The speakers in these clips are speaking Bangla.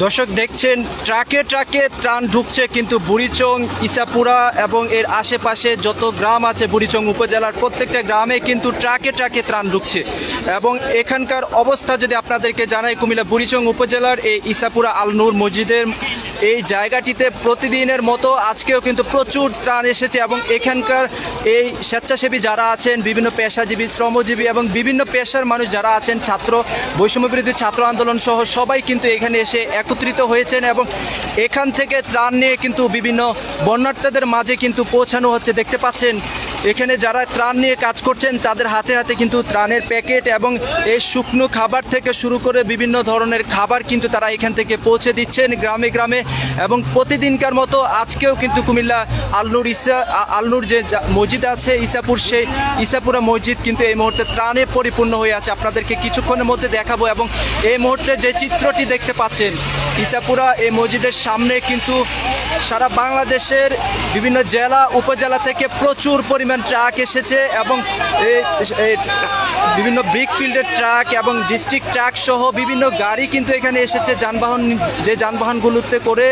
দর্শক দেখছেন ট্রাকে ট্রাকে ত্রাণ ঢুকছে কিন্তু বুড়িচং ইসাপুরা এবং এর আশেপাশে যত গ্রাম আছে বুড়িচং উপজেলার প্রত্যেকটা গ্রামে কিন্তু ট্রাকে ট্রাকে ত্রাণ ঢুকছে এবং এখানকার অবস্থা যদি আপনাদেরকে জানাই কুমিল্লা বুড়িচং উপজেলার এই ইসাপুরা আল নূর মসজিদের এই জায়গাটিতে প্রতিদিনের মতো আজকেও কিন্তু প্রচুর ত্রাণ এসেছে এবং এখানকার এই স্বেচ্ছাসেবী যারা আছেন বিভিন্ন পেশাজীবী শ্রমজীবী এবং বিভিন্ন পেশার মানুষ যারা আছেন ছাত্র বৈষম্যবিরোধী ছাত্র আন্দোলন সহ সবাই কিন্তু এখানে এসে একত্রিত হয়েছেন এবং এখান থেকে ত্রাণ নিয়ে কিন্তু বিভিন্ন বন্যার্থীদের মাঝে কিন্তু পৌঁছানো হচ্ছে। দেখতে পাচ্ছেন এখানে যারা ত্রাণ নিয়ে কাজ করছেন তাদের হাতে হাতে কিন্তু ত্রাণের প্যাকেট এবং এই শুকনো খাবার থেকে শুরু করে বিভিন্ন ধরনের খাবার কিন্তু তারা এখান থেকে পৌঁছে দিচ্ছেন গ্রামে গ্রামে এবং প্রতিদিনকার মতো আজকেও কিন্তু কুমিল্লা আলনুর যে মসজিদ আছে ইসাপুর সেই ইসাপুরা মসজিদ কিন্তু এই মুহূর্তে ত্রাণে পরিপূর্ণ হয়ে আছে। আপনাদেরকে কিছুক্ষণের মধ্যে দেখাবো এবং এই মুহূর্তে যে চিত্রটি দেখতে পাচ্ছেন ইসাপুরা এই মসজিদের সামনে কিন্তু সারা বাংলাদেশের বিভিন্ন জেলা উপজেলা থেকে প্রচুর পরিমাণ ট্রাক এসেছে এবং বিভিন্ন ব্রিক ফিল্ডের ট্রাক এবং ডিস্ট্রিক্ট ট্রাক সহ বিভিন্ন গাড়ি কিন্তু এখানে এসেছে যানবাহনগুলোতে করে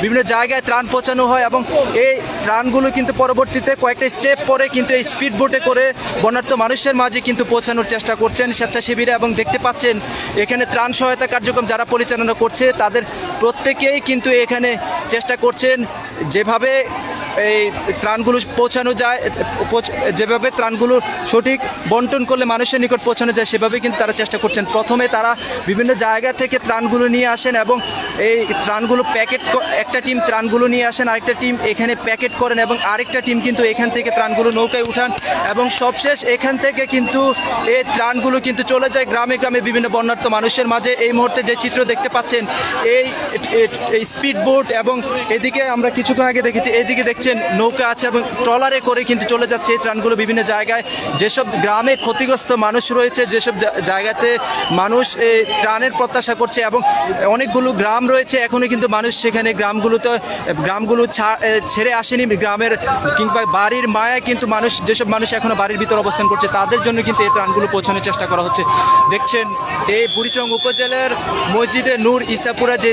বিভিন্ন জায়গায় ত্রাণ পৌঁছানো হয় এবং এই ত্রাণগুলো কিন্তু পরবর্তীতে কয়েকটা স্টেপ পরে কিন্তু এই স্পিড বোটে করে বন্যার্থ মানুষের মাঝে কিন্তু পৌঁছানোর চেষ্টা করছেন স্বেচ্ছাসেবীরা এবং দেখতে পাচ্ছেন এখানে ত্রাণ সহায়তা কার্যক্রম যারা পরিচালনা করছে তাদের প্রত্যেকেই কিন্তু এখানে চেষ্টা করছেন যেভাবে এই ত্রাণগুলো পৌঁছানো যায়, যেভাবে ত্রাণগুলো সঠিক বন্টন করলে মানুষের নিকট পৌঁছানো যায় সেভাবে কিন্তু তারা চেষ্টা করছেন। প্রথমে তারা বিভিন্ন জায়গা থেকে ত্রাণগুলো নিয়ে আসেন এবং এই ত্রাণগুলো প্যাকেট, একটা টিম ত্রাণগুলো নিয়ে আসেন, আরেকটা টিম এখানে প্যাকেট করেন এবং আরেকটা টিম কিন্তু এখান থেকে ত্রাণগুলো নৌকায় উঠান এবং সবশেষ এখান থেকে কিন্তু এই ত্রাণগুলো কিন্তু চলে যায় গ্রামে গ্রামে বিভিন্ন বন্যার্থ মানুষের মাঝে। এই মুহূর্তে যে চিত্র দেখতে পাচ্ছেন এই স্পিড বোট এবং এদিকে আমরা কিছুক্ষণ আগে দেখেছি এদিকে দেখছেন নৌকা আছে এবং ট্রলারে করে কিন্তু চলে যাচ্ছে এই ত্রাণগুলো বিভিন্ন জায়গায়। যেসব গ্রামে ক্ষতিগ্রস্ত মানুষ রয়েছে, যেসব জায়গাতে মানুষ এই ত্রাণের প্রত্যাশা করছে এবং অনেকগুলো গ্রাম রয়েছে এখনও কিন্তু মানুষ সেখানে গ্রামগুলো ছেড়ে আসেনি, গ্রামের কিংবা বাড়ির মায়ায় কিন্তু যেসব মানুষ এখনও বাড়ির ভিতর অবস্থান করছে তাদের জন্য কিন্তু এই ত্রাণগুলো পৌঁছানোর চেষ্টা করা হচ্ছে। দেখছেন এই বুড়িচং উপজেলার মসজিদে নূর ইসাপুরা যে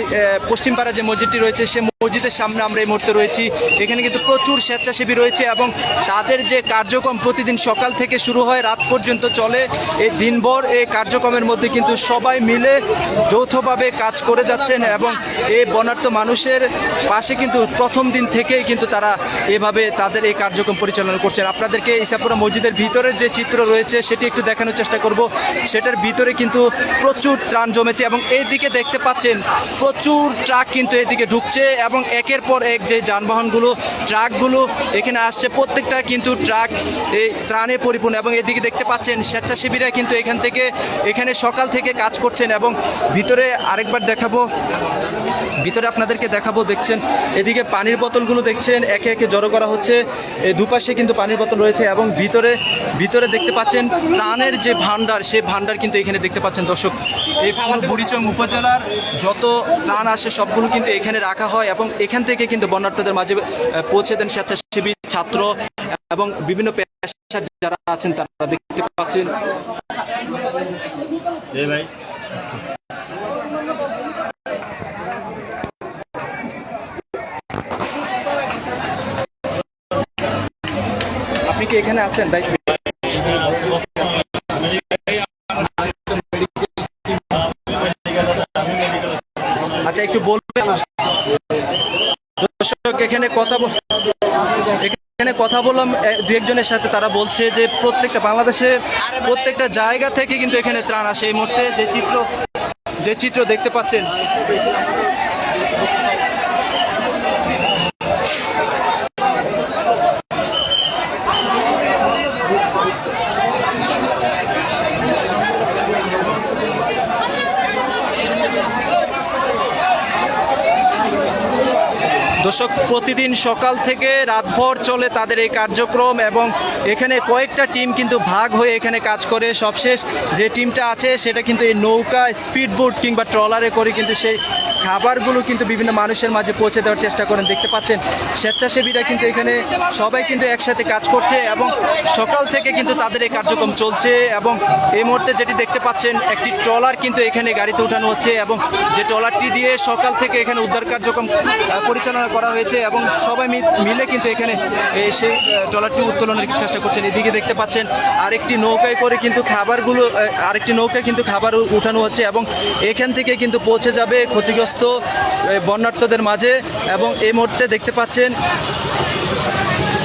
পশ্চিমপাড়া যে মসজিদটি রয়েছে সে মসজিদের সামনে আমরা এই মুহূর্তে রয়েছি। এখানে কিন্তু প্রচুর স্বেচ্ছাসেবী রয়েছে এবং তাদের যে কার্যক্রম প্রতিদিন সকাল থেকে শুরু হয় রাত পর্যন্ত চলে, এই দিনভর এই কার্যক্রমের মধ্যে কিন্তু সবাই মিলে যৌথভাবে কাজ করে যাচ্ছেন এবং এই বন্যার্থ মানুষের পাশে কিন্তু প্রথম দিন থেকেই কিন্তু তারা এভাবে তাদের এই কার্যক্রম পরিচালনা করছেন। আপনাদেরকে ইসাপুরা মসজিদের ভিতরের যে চিত্র রয়েছে সেটি একটু দেখানোর চেষ্টা করব। সেটার ভিতরে কিন্তু প্রচুর ত্রাণ জমেছে এবং এইদিকে দেখতে পাচ্ছেন প্রচুর ট্রাক কিন্তু এদিকে ঢুকছে এবং একের পর এক যে যানবাহনগুলো ট্রাকগুলো এখানে আসছে প্রত্যেকটা কিন্তু ট্রাক এই ত্রাণে পরিপূর্ণ এবং এদিকে দেখতে পাচ্ছেন স্বেচ্ছাসেবীরা কিন্তু এখানে সকাল থেকে কাজ করছেন এবং ভিতরে আরেকবার দেখাবো, ভিতরে আপনাদেরকে দেখাবো। দেখছেন এদিকে পানির বোতলগুলো দেখছেন একে একে জড়ো করা হচ্ছে, এই দুপাশে কিন্তু পানির বোতল রয়েছে এবং ভিতরে দেখতে পাচ্ছেন ত্রাণের যে ভান্ডার সে ভান্ডার কিন্তু এখানে দেখতে পাচ্ছেন। দর্শক এই পুরো বুড়িচং উপজেলার যত ত্রাণ আসে সবগুলো কিন্তু এখানে রাখা হয় এবং এখান থেকে কিন্তু বন্যার্থীদের মাঝে পৌঁছে দেন স্বেচ্ছাসেবী ছাত্র এবং বিভিন্ন পেশার যারা আছেন তারা দেখতে পাচ্ছেন। ভাই আপনি কি এখানে আছেন? আচ্ছা একটু বলবেন। দর্শক এখানে কথা বললাম দু একজনের সাথে, তারা বলছে যে বাংলাদেশে প্রত্যেকটা জায়গা থেকে কিন্তু এখানে ত্রাণ আসে। এই মুহূর্তে যে চিত্র দেখতে পাচ্ছেন দর্শক প্রতিদিন সকাল থেকে রাতভর চলে তাদের এই কার্যক্রম এবং এখানে কয়েকটা টিম কিন্তু ভাগ হয়ে এখানে কাজ করে। সবশেষ যে টিমটা আছে সেটা কিন্তু এই নৌকা স্পিড বোট কিংবা ট্রলারে করে কিন্তু সেই খাবারগুলো কিন্তু বিভিন্ন মানুষের মাঝে পৌঁছে দেওয়ার চেষ্টা করেন। দেখতে পাচ্ছেন স্বেচ্ছাসেবীরা কিন্তু এখানে সবাই কিন্তু একসাথে কাজ করছে এবং সকাল থেকে কিন্তু তাদের এই কার্যক্রম চলছে। এবং এই মুহূর্তে যেটি দেখতে পাচ্ছেন একটি ট্রলার কিন্তু এখানে গাড়িতে উঠানো হচ্ছে এবং যে ট্রলারটি দিয়ে সকাল থেকে এখানে উদ্ধার কার্যক্রম পরিচালনা করা হয়েছে এবং সবাই মিলে কিন্তু এখানে সেই ট্রলারটি উত্তোলনের চেষ্টা করছেন। এদিকে দেখতে পাচ্ছেন আরেকটি নৌকায় করে কিন্তু খাবার উঠানো হচ্ছে এবং এখান থেকে কিন্তু পৌঁছে যাবে ক্ষতিগ্রস্ত বন্যার্তদের মাঝে। এবং এই মুহূর্তে দেখতে পাচ্ছেন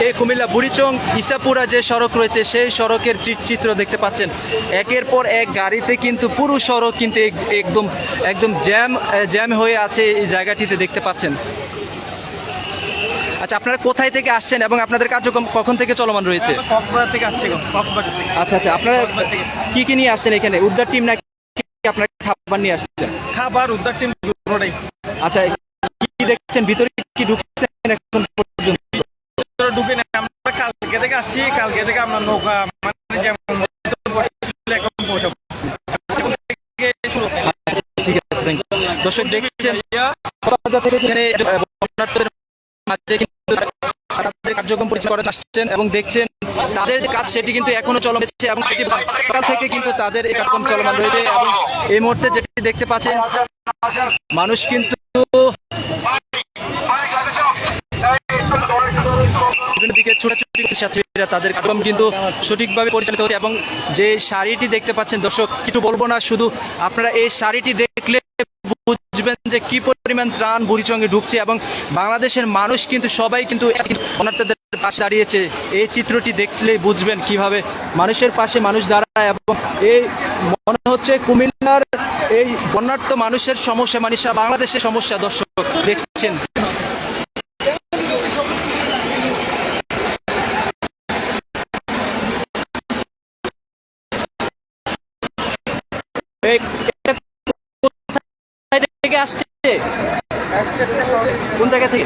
এই কুমিল্লা বুড়িচং ইসাপুরা যে সড়ক রয়েছে সেই সড়কের চিত্র দেখতে পাচ্ছেন। একের পর এক গাড়িতে কিন্তু পুরো সড়ক কিন্তু একদম জ্যাম হয়ে আছে এই জায়গাটিতে দেখতে পাচ্ছেন। আচ্ছা, আপনারা কোথায় থেকে আসছেন এবং আপনাদের কার্যক্রম কখন থেকে চলমান রয়েছে? কক্সবাজার থেকে আসছি। কক্সবাজার থেকে। আচ্ছা, আপনারা কি নিয়ে আসছেন এখানে? উদ্ধার টিম নাকি আপনারা খাবার নিয়ে আসছেন? খাবার উদ্ধার টিম দুটোটাই। আচ্ছা, কি দেখছেন ভিতরে কি ঢুকছেন এখন পর্যন্ত? ঢুকে না, আমরা কালকে থেকে আসছি। কালকে থেকে আমরা নৌকা মানে যেমন পৌঁছাবো। ঠিক আছে, থ্যাংক ইউ। দর্শক দেখছেন তাদের কার্যক্রম পরিচালনা করে আসছেন এবং দেখছেন তাদের কাজ সেটি কিন্তু এখনো চলমান রয়েছে এবং সকাল থেকে কিন্তু তাদের এই কার্যক্রম চলমান রয়েছে। এবং এই মুহূর্তে যেটি দেখতে পাচ্ছেন মানুষ কিন্তু দিকে ছোটাছুটি ছাত্রীরা তাদের কার্যক্রম কিন্তু সঠিকভাবে পরিচালিত হচ্ছে। এবং যে শাড়িটি দেখতে পাচ্ছেন দর্শক, কিছু বলবো না, শুধু আপনারা এই শাড়িটি দেখলে বুঝবেন যে কি পরিমাণ ত্রাণ বুড়িচঙ্গে ঢুকছে এবং বাংলাদেশের মানুষ কিন্তু সবাই কিন্তু অনার্তদের পাশে দাঁড়িয়েছে। এই চিত্রটি দেখলে বুঝবেন কিভাবে মানুষের পাশে মানুষ দাঁড়ায়। এবং এই মনে হচ্ছে কুমিল্লার এই বন্যার্ত মানুষের সমস্যা মানে বাংলাদেশের সমস্যা। দর্শক দেখছেন আসছে কোন জায়গা থেকে?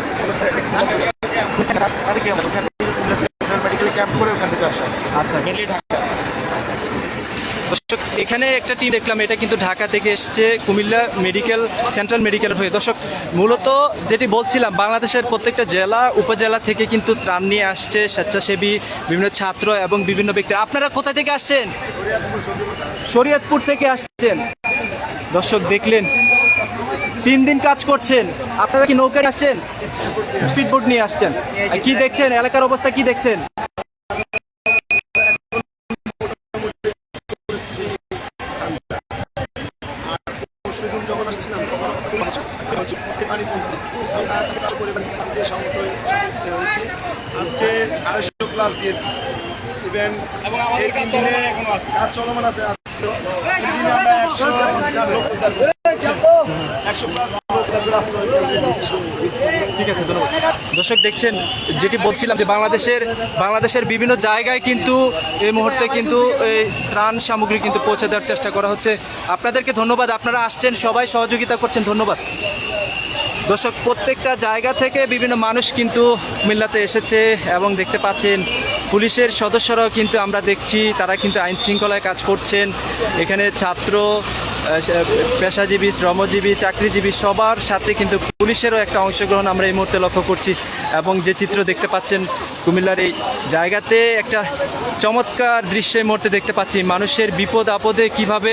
আচ্ছা, দর্শক এখানে একটা টিম দেখলাম, এটা কিন্তু ঢাকা থেকে এসছে কুমিল্লা সেন্ট্রাল মেডিকেল হয়ে। দর্শক মূলত যেটি বলছিলাম, বাংলাদেশের প্রত্যেকটা জেলা উপজেলা থেকে কিন্তু ত্রাণ নিয়ে আসছে স্বেচ্ছাসেবী বিভিন্ন ছাত্র এবং বিভিন্ন ব্যক্তি। আপনারা কোথা থেকে আসছেন? শরীয়তপুর থেকে আসছেন। দর্শক দেখলেন 3 দিন কাজ করছেন। আপনারা কি নৌকায় আসছেন? স্পিডবোট নিয়ে আসছেন? কি দেখছেন এলাকার অবস্থা, কি দেখছেন? যখন আসছিলাম তখন আজকে 250 ক্লাস দিয়েছি। ইভেন এই 3 দিনে কাজ চলমান আছে। আজকে 3 দিনে আমরা 100 লোক উদ্ধার করছি। 100 প্লাস লোক উদ্ধার ঠিক আছে, ধন্যবাদ। দর্শক দেখছেন যেটি বলছিলাম যে বাংলাদেশের বিভিন্ন জায়গায় কিন্তু এই মুহূর্তে কিন্তু এই ত্রাণ সামগ্রী কিন্তু পৌঁছে দেওয়ার চেষ্টা করা হচ্ছে। আপনাদেরকে ধন্যবাদ, আপনারা আসছেন, সবাই সহযোগিতা করছেন, ধন্যবাদ। দর্শক প্রত্যেকটা জায়গা থেকে বিভিন্ন মানুষ কিন্তু কুমিল্লাতে এসেছে এবং দেখতে পাচ্ছেন পুলিশের সদস্যরাও কিন্তু আমরা দেখছি তারা কিন্তু আইন শৃঙ্খলায় কাজ করছেন। এখানে ছাত্র, পেশাজীবী, শ্রমজীবী, চাকরিজীবী সবার সাথে কিন্তু পুলিশেরও একটা অংশগ্রহণ আমরা এই মুহূর্তে লক্ষ্য করছি। এবং যে চিত্র দেখতে পাচ্ছেন কুমিল্লার এই জায়গাতে একটা চমৎকার দৃশ্য এই মুহূর্তে দেখতে পাচ্ছি। মানুষের বিপদ আপদে কিভাবে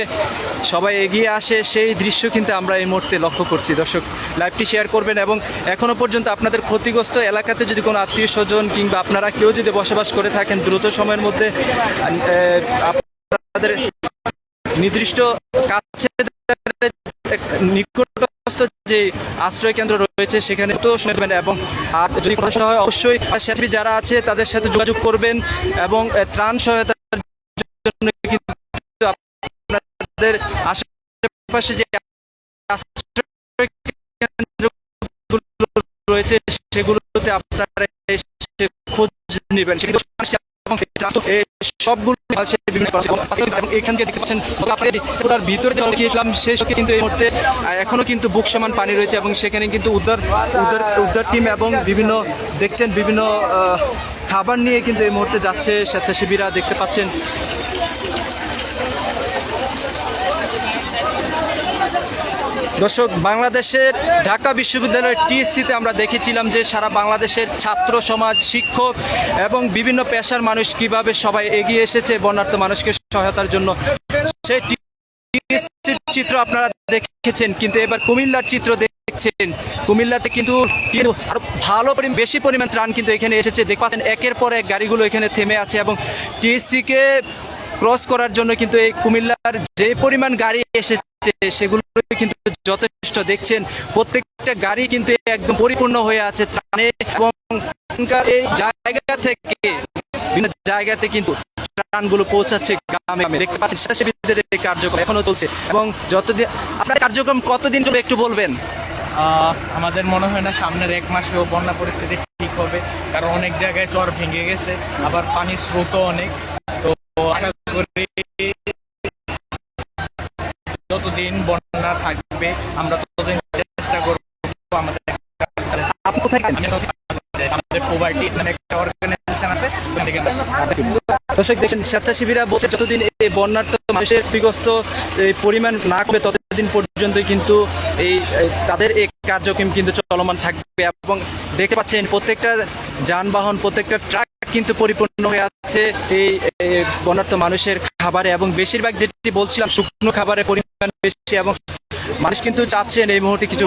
সবাই এগিয়ে আসে সেই দৃশ্য কিন্তু আমরা এই মুহূর্তে লক্ষ্য করছি। দর্শক লাইভটি শেয়ার করবেন এবং এখনও পর্যন্ত আপনাদের ক্ষতিগ্রস্ত এলাকাতে যদি কোনো আত্মীয় স্বজন কিংবা আপনারা কেউ যদি বসবাস করে থাকেন দ্রুত সময়ের মধ্যে আপনাদের নির্দিষ্ট কাছে নিকটস্থ যে আশ্রয় কেন্দ্র রয়েছে সেখানে তো শুনবেন এবং যদি প্রশ্ন হয় অবশ্যই স্বেচ্ছাসেবী যারা আছে তাদের সাথে যোগাযোগ করবেন এবং ত্রাণ সহায়তার জন্য কিন্তু আপনাদের আশেপাশে যে আশ্রয় কেন্দ্রগুলো রয়েছে সেগুলোতে আপনারা খোঁজ নেবেন। সবগুলো এখানকে দেখতে পাচ্ছেন ভিতরে যে গিয়েছিলাম সেই সঙ্গে কিন্তু এই মুহূর্তে এখনো কিন্তু বুক সমান পানি রয়েছে এবং সেখানে কিন্তু উদ্ধার টিম এবং বিভিন্ন দেখছেন বিভিন্ন খাবার নিয়ে কিন্তু এই মুহূর্তে যাচ্ছে স্বেচ্ছাসেবীরা দেখতে পাচ্ছেন। দর্শক, বাংলাদেশের ঢাকা বিশ্ববিদ্যালয়ের টিএসসিতে আমরা দেখেছিলাম যে সারা বাংলাদেশের ছাত্র সমাজ, শিক্ষক এবং বিভিন্ন পেশার মানুষ কিভাবে সবাই এগিয়ে এসেছে বন্যার্ত মানুষকে সহায়তার জন্য। সেই টিএসসির চিত্র আপনারা দেখেছেন, কিন্তু এবার কুমিল্লার চিত্র দেখছেন। কুমিল্লাতে কিন্তু আরো ভালো বেশি পরিমাণ ত্রাণ কিন্তু এখানে এসেছে। দেখতে পাচ্ছেন একের পর এক গাড়িগুলো এখানে থেমে আছে এবং টিএসসিকে ক্রস করার জন্য কিন্তু এই কুমিল্লার যে পরিমাণ গাড়ি এসেছে সেগুলো কিন্তু যথেষ্ট। দেখছেন প্রত্যেকটা গাড়ি কিন্তু একদম পরিপূর্ণ হয়ে আছে ত্রাণে এবং এই জায়গা থেকে বিভিন্ন জায়গাতে কিন্তু ত্রাণগুলো পৌঁছাচ্ছে গ্রামে গ্রামে। দেখতে পাচ্ছেন স্বেচ্ছাসেবীদের এই কার্যক্রম এখনো চলছে এবং যতদিন আপনার কার্যক্রম কতদিন চলবে একটু বলবেন? আমাদের মনে হয় না সামনের 1 মাসেও বন্যা পরিস্থিতি ঠিক হবে, কারণ অনেক জায়গায় চর ভেঙে গেছে, আবার পানির স্রোতও অনেক। তো আশা করি যতদিন বন্যা থাকবে আমরা ততদিন চেষ্টা করবো আমাদের আপনি কোথায় আমাদের প্রোভাইডি মানে একটা অর্গানাইজেশন আছে ওখান থেকে। দর্শক দেখছেন স্বেচ্ছাসেবীরা বলছে যতদিন এই বন্যার্ত মানুষের ক্ষতিগ্রস্ত এই পরিমাণ না করবে ততদিন পর্যন্ত কিন্তু এই তাদের এই কার্যক্রম কিন্তু চলমান থাকবে। এবং দেখতে পাচ্ছেন প্রত্যেকটা যানবাহন, প্রত্যেকটা ট্রাক কিন্তু পরিপূর্ণ হয়ে আছে এই বন্যার্ত মানুষের খাবারে, এবং বেশিরভাগ যেটি বলছিলাম শুকনো খাবারের পরিমাণ বেশি এবং মানুষ কিন্তু চাচ্ছেন এই মুহূর্তে কিছু